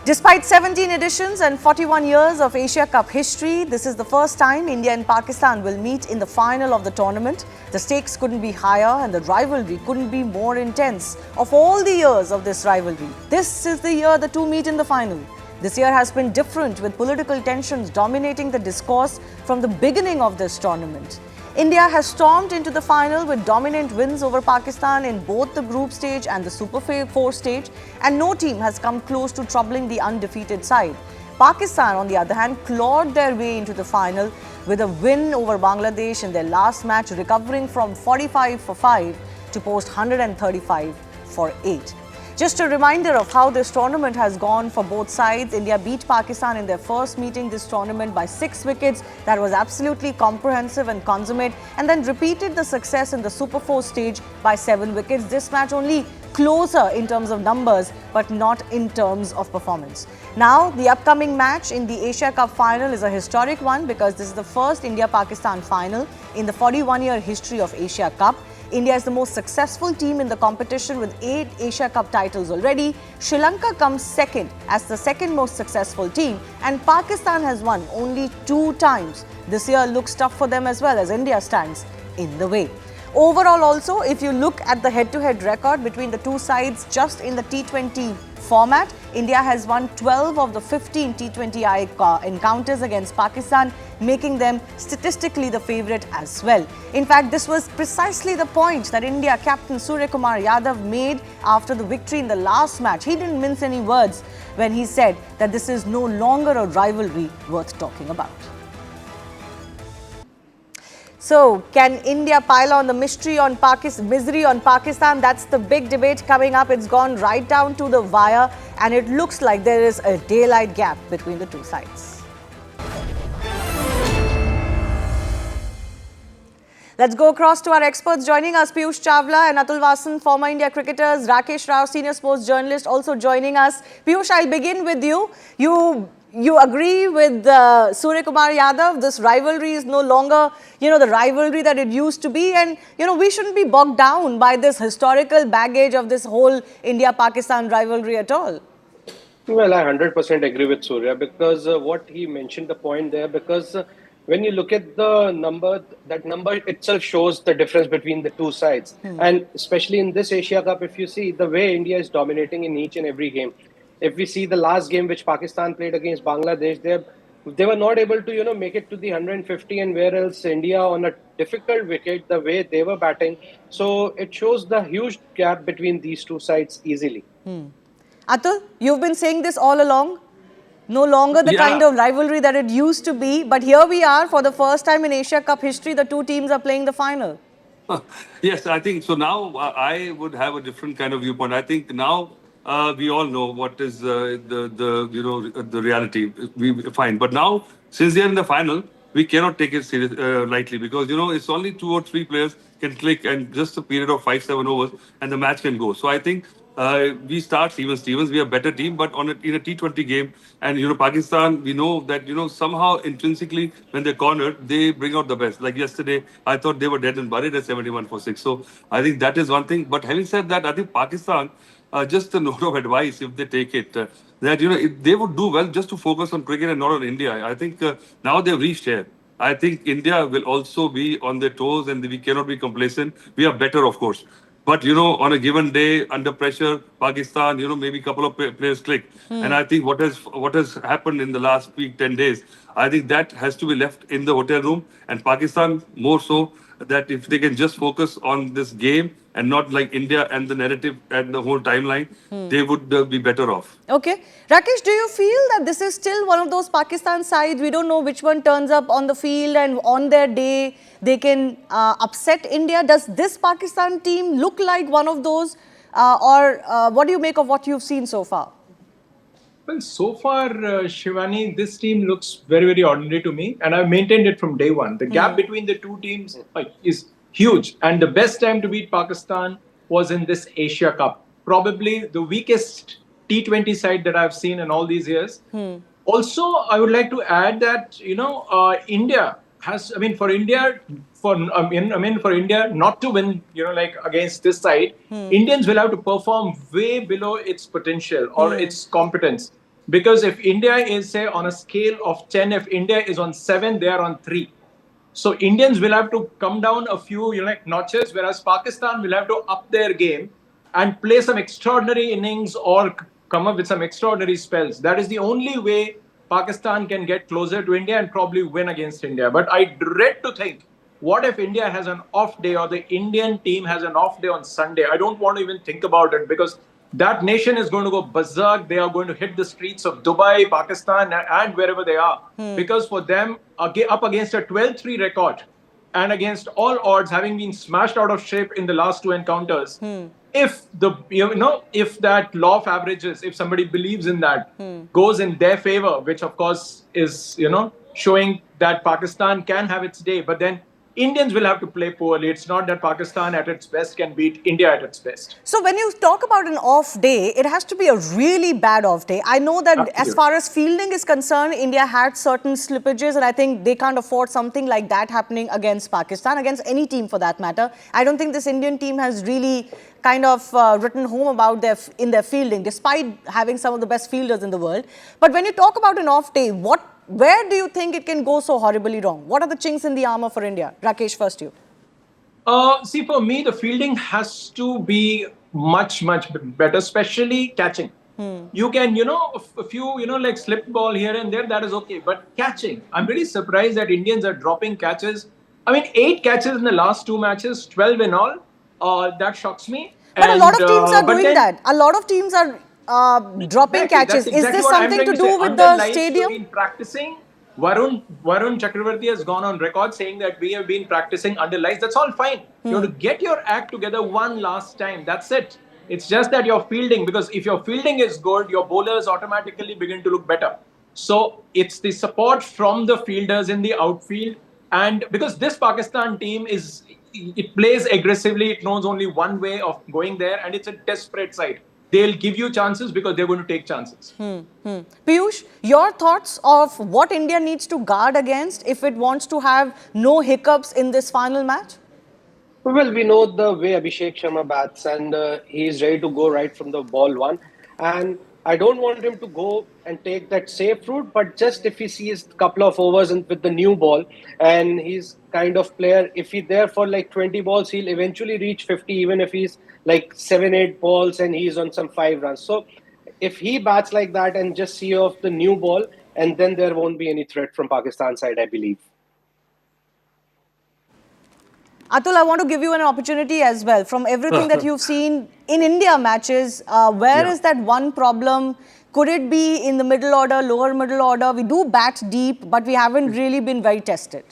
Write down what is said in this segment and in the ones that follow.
Despite 17 editions and 41 years of Asia Cup history, this is the first time India and Pakistan will meet in the final of the tournament. The stakes couldn't be higher and the rivalry couldn't be more intense. Of all the years of this rivalry, this is the year the two meet in the final. This year has been different, with political tensions dominating the discourse from the beginning of this tournament. India has stormed into the final with dominant wins over Pakistan in both the group stage and the Super 4 stage, and no team has come close to troubling the undefeated side. Pakistan, on the other hand, clawed their way into the final with a win over Bangladesh in their last match, recovering from 45 for 5 to post 135 for 8. Just a reminder of how this tournament has gone for both sides. India beat Pakistan in their first meeting this tournament by 6 wickets. That was absolutely comprehensive and consummate, and then repeated the success in the Super 4 stage by 7 wickets. This match only closer in terms of numbers, but not in terms of performance. Now, the upcoming match in the Asia Cup final is a historic one because this is the first India-Pakistan final in the 41-year history of Asia Cup. India is the most successful team in the competition with 8 Asia Cup titles already. Sri Lanka comes second as the second most successful team, and Pakistan has won only 2 times. This year looks tough for them as well, as India stands in the way. Overall also, if you look at the head-to-head record between the two sides just in the T20 format, India has won 12 of the 15 T20I encounters against Pakistan, making them statistically the favourite as well. In fact, this was precisely the point that India captain Suryakumar Yadav made after the victory in the last match. He didn't mince any words when he said that this is no longer a rivalry worth talking about. So, can India pile on the misery on Pakistan? That's the big debate coming up. It's gone right down to the wire, and it looks like there is a daylight gap between the two sides. Let's go across to our experts joining us. Piyush Chawla and Atul Vasan, former India cricketers. Rakesh Rao, senior sports journalist, also joining us. Piyush, I'll begin with you. You agree with Suryakumar Yadav? This rivalry is no longer, the rivalry that it used to be. And, we shouldn't be bogged down by this historical baggage of this whole India-Pakistan rivalry at all. Well, I 100% agree with Surya because what he mentioned the point there, because when you look at the number, that number itself shows the difference between the two sides. And especially in this Asia Cup, if you see the way India is dominating in each and every game. If we see the last game which Pakistan played against Bangladesh, they were not able to, make it to the 150, and where else India on a difficult wicket, the way they were batting. So it shows the huge gap between these two sides easily. Atul, you've been saying this all along. No longer the kind of rivalry that it used to be. But here we are, for the first time in Asia Cup history, the two teams are playing the final. Yes, I think so. Now I would have a different kind of viewpoint. I think now we all know what is the reality. We fine, but now since they are in the final, we cannot take it lightly because it's only 2 or 3 players can click, and just a period of 5-7 overs, and the match can go. So I think we start Stevens. We are a better team, but in a T20 game, and Pakistan, we know that somehow intrinsically when they're cornered, they bring out the best. Like yesterday, I thought they were dead and buried at 71 for 6. So I think that is one thing. But having said that, I think Pakistan, just a note of advice, if they take it, that if they would do well just to focus on cricket and not on India. I think now they've reached here. I think India will also be on their toes, and we cannot be complacent. We are better, of course. But, on a given day, under pressure, Pakistan, maybe a couple of players click. And I think what has happened in the last week, 10 days, I think that has to be left in the hotel room. And Pakistan, more so, that if they can just focus on this game and not like India and the narrative and the whole timeline, they would be better off. Okay. Rakesh, do you feel that this is still one of those Pakistan sides? We don't know which one turns up on the field, and on their day, they can upset India. Does this Pakistan team look like one of those? Or what do you make of what you've seen so far? Well, so far, Shivani, this team looks very, very ordinary to me. And I've maintained it from day one. The gap between the two teams is huge. And the best time to beat Pakistan was in this Asia Cup. Probably the weakest T20 side that I've seen in all these years. Also, I would like to add that, India has, for India not to win, against this side, Indians will have to perform way below its potential or its competence. Because if India is, say, on a scale of 10, if India is on 7, they are on 3. So Indians will have to come down a few, like notches, whereas Pakistan will have to up their game and play some extraordinary innings or come up with some extraordinary spells. That is the only way Pakistan can get closer to India and probably win against India. But I dread to think, what if India has an off day or the Indian team has an off day on Sunday? I don't want to even think about it because that nation is going to go berserk. They are going to hit the streets of Dubai, Pakistan, and wherever they are. Because for them, up against a 12-3 record and against all odds, having been smashed out of shape in the last two encounters, if if that law of averages, if somebody believes in that, goes in their favor, which of course is showing that Pakistan can have its day, but then Indians will have to play poorly. It's not that Pakistan at its best can beat India at its best. So when you talk about an off day, it has to be a really bad off day. I know that Absolutely. as far as fielding is concerned, India had certain slippages, and I think they can't afford something like that happening against Pakistan, against any team for that matter. I don't think this Indian team has really kind of written home about in their fielding, despite having some of the best fielders in the world. But when you talk about an off day, where do you think it can go so horribly wrong? What are the chinks in the armor for India? Rakesh, first you. See, for me, the fielding has to be much, much better, especially catching. You can, a few, like slip ball here and there, that is okay. But catching, I'm really surprised that Indians are dropping catches. I mean, 8 catches in the last 2 matches, 12 in all. That shocks me. But a lot of teams are But doing then, that. A lot of teams are dropping Exactly, catches. that's Is exactly this what I'm something trying to to say. do with Under the lights, stadium? we've been practicing. Varun Chakravarti has gone on record saying that we have been practicing under lights. That's all fine. You have to get your act together one last time. That's it. It's just that you're fielding, because if your fielding is good, your bowlers automatically begin to look better. So it's the support from the fielders in the outfield. And because this Pakistan team it plays aggressively, it knows only one way of going there, and it's a desperate side. They'll give you chances because they're going to take chances. Piyush, your thoughts of what India needs to guard against if it wants to have no hiccups in this final match? Well, we know the way Abhishek Sharma bats, and he's ready to go right from the ball one. And I don't want him to go and take that safe route, but just if he sees a couple of overs with the new ball, and he's kind of player, if he's there for like 20 balls, he'll eventually reach 50, even if he's like 7, 8 balls and he's on some 5 runs. So if he bats like that and just see off the new ball, and then there won't be any threat from Pakistan side, I believe. Atul, I want to give you an opportunity as well. From everything that you've seen in India matches, where is that one problem? Could it be in the middle order, lower middle order? We do bat deep, but we haven't really been very tested.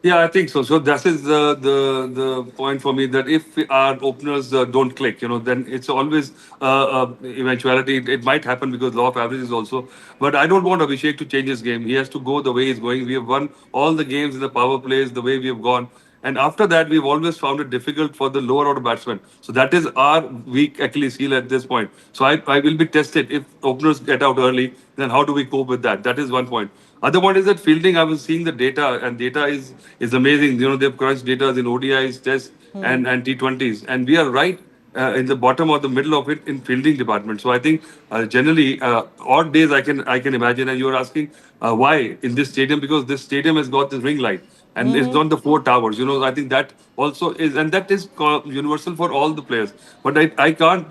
Yeah, I think so. So that is the point for me, that if our openers don't click, then it's always eventuality. It might happen because law of averages also. But I don't want Abhishek to change his game. He has to go the way he's going. We have won all the games in the power plays the way we have gone. And after that, we've always found it difficult for the lower order batsmen. So that is our weak Achilles heel at this point. So I will be tested. If openers get out early, then how do we cope with that? That is one point. Other one is that fielding. I was seeing the data, and data is amazing. They've crunched data in ODIs, Tests, and T20s, and we are right in the bottom or the middle of it in fielding department. So I think generally odd days I can imagine. And you're asking why in this stadium, because this stadium has got this ring light. And it's on the 4 towers. I think that also is, and that is universal for all the players. But I can't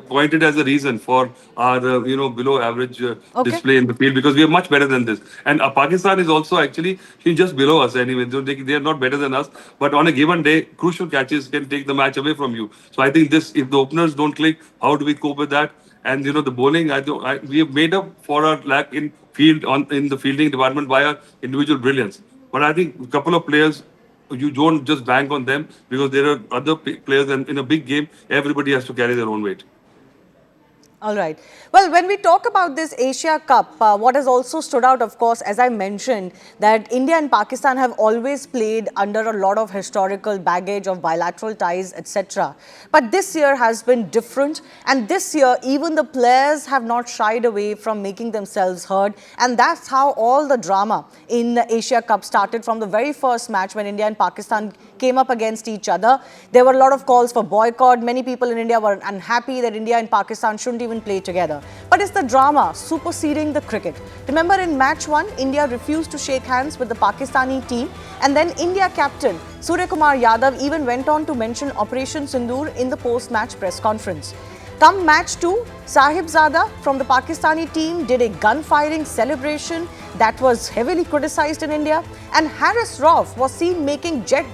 point it as a reason for our below average Okay. display in the field, because we are much better than this. And Pakistan is also actually just below us anyway. They are not better than us. But on a given day, crucial catches can take the match away from you. So I think if the openers don't click, how do we cope with that? And the bowling, we have made up for our lack in the fielding department by our individual brilliance. But I think a couple of players, you don't just bank on them, because there are other players, and in a big game, everybody has to carry their own weight. All right. Well, when we talk about this Asia Cup, what has also stood out, of course, as I mentioned, that India and Pakistan have always played under a lot of historical baggage of bilateral ties, etc. But this year has been different. And this year, even the players have not shied away from making themselves heard. And that's how all the drama in the Asia Cup started from the very first match when India and Pakistan came up against each other. There were a lot of calls for boycott. Many people in India were unhappy that India and Pakistan shouldn't even even play together. But it's the drama superseding the cricket. Remember in match 1, India refused to shake hands with the Pakistani team, and then India captain Suryakumar Yadav even went on to mention Operation Sindoor in the post-match press conference. Come match 2, Sahibzada from the Pakistani team did a gun-firing celebration that was heavily criticized in India, and Harris Rauf was seen making jet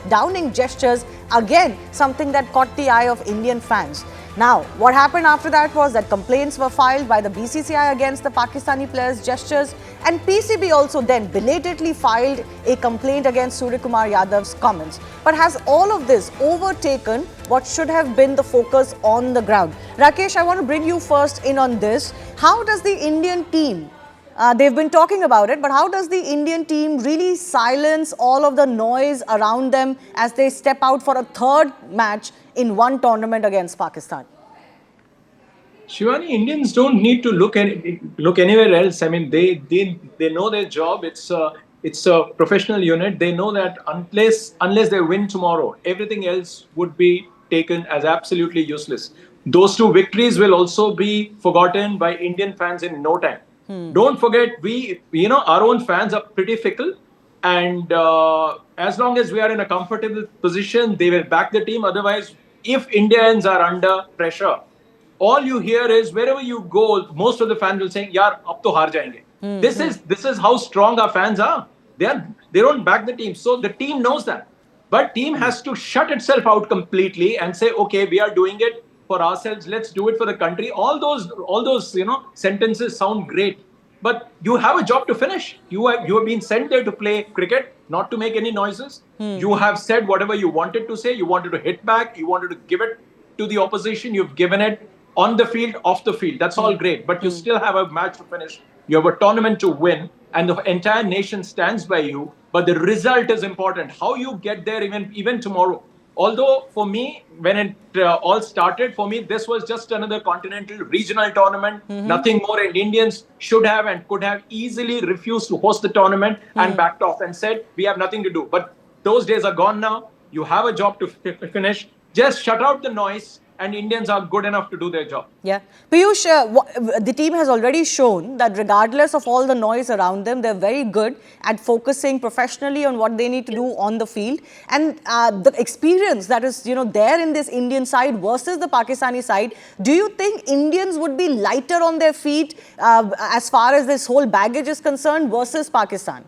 downing gestures, again something that caught the eye of Indian fans. Now, what happened after that was that complaints were filed by the BCCI against the Pakistani players' gestures, and PCB also then belatedly filed a complaint against Suryakumar Yadav's comments. But has all of this overtaken what should have been the focus on the ground? Rakesh, I want to bring you first in on this. How does the Indian team, they've been talking about it, but how does the Indian team really silence all of the noise around them as they step out for a third match in one tournament against Pakistan? Shivani, Indians don't need to look anywhere else. I mean, they know their job. It's a professional unit. They know that unless they win tomorrow, everything else would be taken as absolutely useless. Those 2 victories will also be forgotten by Indian fans in no time. Don't forget, our own fans are pretty fickle, and as long as we are in a comfortable position, they will back the team. Otherwise, if Indians are under pressure, all you hear is wherever you go, most of the fans will say, "Yaar, ab to haar jayenge." This is how strong our fans are. They don't back the team, so the team knows that. But team has to shut itself out completely and say, "Okay, we are doing it for ourselves. Let's do it for the country." All those sentences sound great, but you have a job to finish. You have been sent there to play cricket, not to make any noises. You have said whatever you wanted to say. You wanted to hit back. You wanted to give it to the opposition. You've given it on the field, off the field. That's all great. But you still have a match to finish. You have a tournament to win. And the entire nation stands by you. But the result is important. How you get there even tomorrow. Although for me, when it all started, for me, this was just another continental regional tournament. Nothing more. And Indians should have and could have easily refused to host the tournament and backed off and said, we have nothing to do. But those days are gone now. You have a job to finish. Just shut out the noise. And Indians are good enough to do their job. Yeah. Piyush, the team has already shown that regardless of all the noise around them, they're very good at focusing professionally on what they need to do on the field. And the experience that is, there in this Indian side versus the Pakistani side, do you think Indians would be lighter on their feet as far as this whole baggage is concerned versus Pakistan?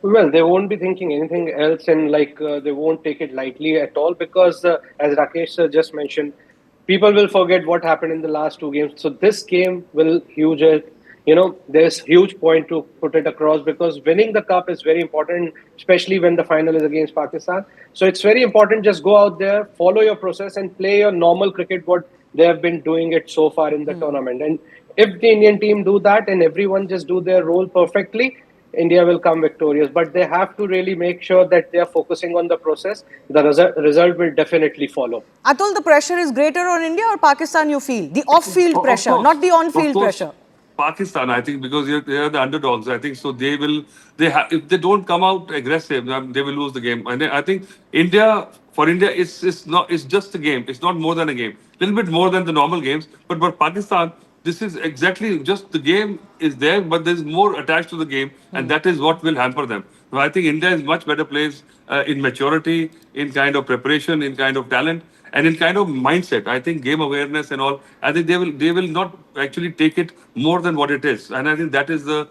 Well, they won't be thinking anything else, and they won't take it lightly at all, because as Rakesh just mentioned, people will forget what happened in the last 2 games. So this game will there's huge point to put it across, because winning the cup is very important, especially when the final is against Pakistan. So it's very important. Just go out there, follow your process, and play your normal cricket what they have been doing it so far in the tournament. And if the Indian team do that and everyone just do their role perfectly, India will come victorious. But they have to really make sure that they are focusing on the process. The result will definitely follow. Atul, the pressure is greater on India or Pakistan, you feel? The off-field pressure, not the on-field pressure. Pakistan, I think, because they are the underdogs. I think so. If they don't come out aggressive, they will lose the game. And I think for India, it's just a game. It's not more than a game. A little bit more than the normal games. But for Pakistan, this is exactly just the game is there, but there's more attached to the game, and that is what will hamper them. So I think India is much better placed in maturity, in kind of preparation, in kind of talent, and in kind of mindset. I think game awareness and all. I think they will not actually take it more than what it is, and I think that is the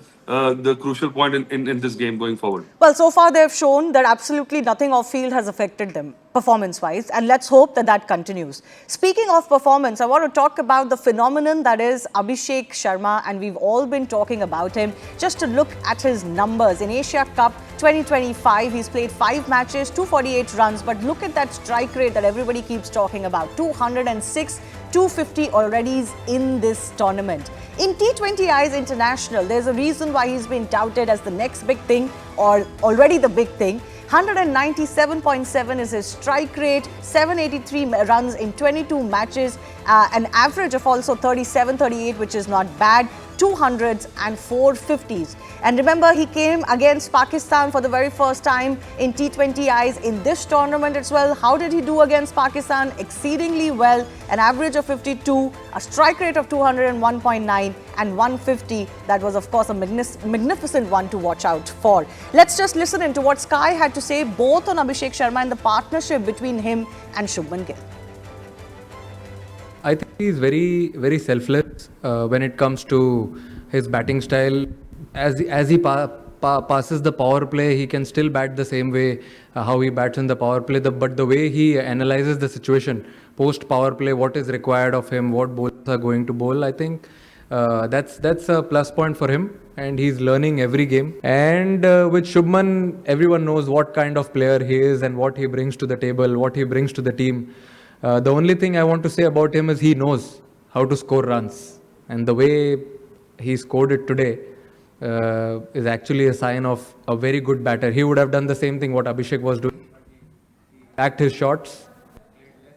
crucial point in this game going forward. Well, so far they've shown that absolutely nothing off-field has affected them performance-wise, and let's hope that continues. Speaking of performance, I want to talk about the phenomenon that is Abhishek Sharma, and we've all been talking about him. Just to look at his numbers in Asia Cup 2025, he's played 5 matches, 248 runs, but look at that strike rate that everybody keeps talking about, 206, 250 already in this tournament. In T20I's International, there's a reason why he's been touted as the next big thing, or already the big thing. 197.7 is his strike rate, 783 runs in 22 matches, an average of also 37-38, which is not bad. 200s and 450s. And remember, he came against Pakistan for the very first time in T20Is in this tournament as well. How did he do against Pakistan? Exceedingly well. An average of 52, a strike rate of 201.9 and 150. That was, of course, a magnificent one to watch out for. Let's just listen into what Sky had to say both on Abhishek Sharma and the partnership between him and Shubman Gill. I think he's very, very selfless when it comes to his batting style. As he passes the power play, he can still bat the same way how he bats in the power play. But the way he analyzes the situation post power play, what is required of him, what bowlers are going to bowl, I think that's a plus point for him. And he's learning every game. And with Shubman, everyone knows what kind of player he is and what he brings to the table, what he brings to the team. The only thing I want to say about him is he knows how to score runs. And the way he scored it today is actually a sign of a very good batter. He would have done the same thing what Abhishek was doing. Backed his shots,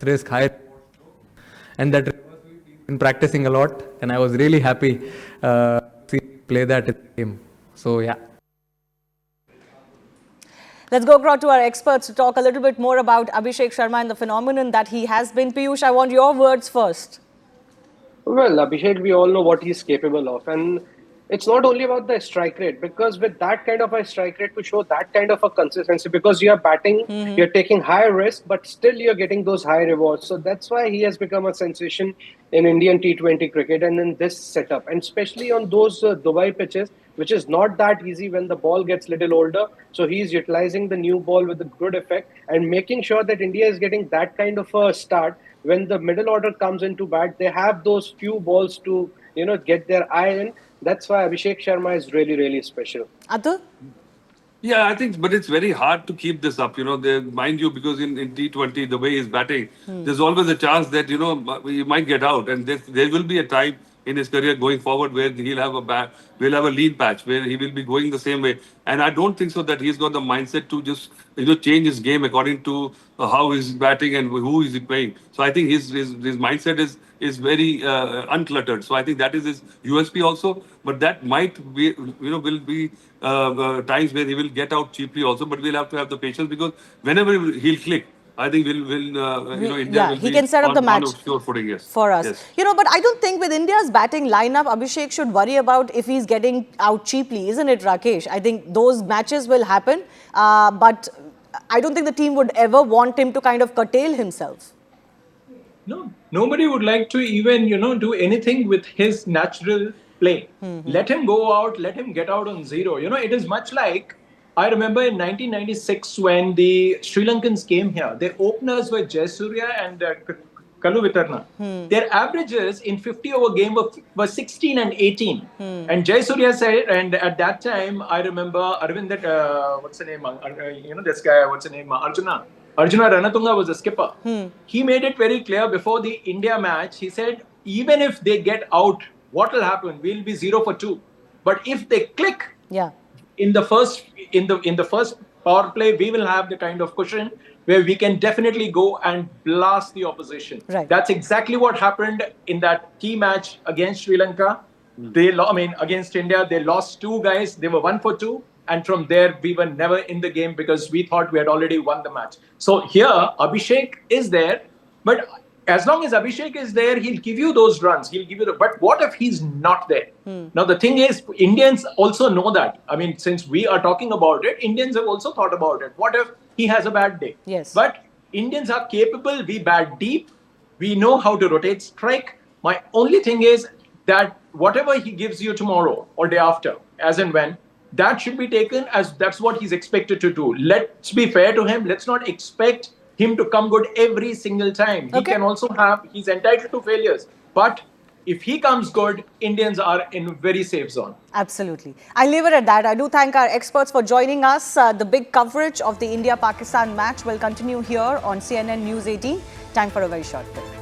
risk high. And that we've been practicing a lot. And I was really happy to see him play that in the game. So, yeah. Let's go across to our experts to talk a little bit more about Abhishek Sharma and the phenomenon that he has been. Piyush, I want your words first. Well, Abhishek, we all know what he's capable of. And it's not only about the strike rate, because with that kind of a strike rate to show that kind of a consistency, because you're batting, you're taking high risk, but still you're getting those high rewards. So that's why he has become a sensation in Indian T20 cricket and in this setup. And especially on those Dubai pitches, which is not that easy when the ball gets little older. So he's utilizing the new ball with a good effect and making sure that India is getting that kind of a start. When the middle order comes into bat, they have those few balls to, get their eye in. That's why Abhishek Sharma is really, really special. Atul? Yeah, I think, but it's very hard to keep this up. Mind you, because in T20, the way he's batting, there's always a chance that, he might get out. And there will be a time in his career going forward where we'll have a lean patch, where he will be going the same way. And I don't think so that he's got the mindset to just, change his game according to how he's batting and who is he playing. So I think his mindset is very uncluttered. So I think that is his USP also. But that might be, will be times where he will get out cheaply also. But we'll have to have the patience, because whenever he'll click, I think India will he be can set up the match on a sure footing, yes. for us. Yes. But I don't think with India's batting lineup, Abhishek should worry about if he's getting out cheaply, isn't it, Rakesh? I think those matches will happen, but I don't think the team would ever want him to kind of curtail himself. No, nobody would like to even, do anything with his natural play. Let him go out, let him get out on zero. It is much like, I remember in 1996 when the Sri Lankans came here, their openers were Jayasuriya and Kalu Vitarna. Their averages in 50-over game were 16 and 18. And Jayasuriya said, and at that time, I remember Arvind, what's the name? This guy, what's the name? Arjuna Ranatunga was the skipper. He made it very clear before the India match. He said, even if they get out, what will happen? We'll be 0 for 2. But if they click, in the first power play, we will have the kind of cushion where we can definitely go and blast the opposition. Right. That's exactly what happened in that key match against Sri Lanka. Against India, they lost 2 guys. They were 1 for 2. And from there, we were never in the game because we thought we had already won the match. So here, Abhishek is there. But as long as Abhishek is there, he'll give you those runs. But what if he's not there? Now, the thing is, Indians also know that. Since we are talking about it, Indians have also thought about it. What if he has a bad day? Yes. But Indians are capable. We bat deep. We know how to rotate strike. My only thing is that whatever he gives you tomorrow or day after, as and when, that should be taken as that's what he's expected to do. Let's be fair to him. Let's not expect him to come good every single time. He can also he's entitled to failures. But if he comes good, Indians are in a very safe zone. Absolutely. I'll leave it at that. I do thank our experts for joining us. The big coverage of the India-Pakistan match will continue here on CNN News 18. Time for a very short break.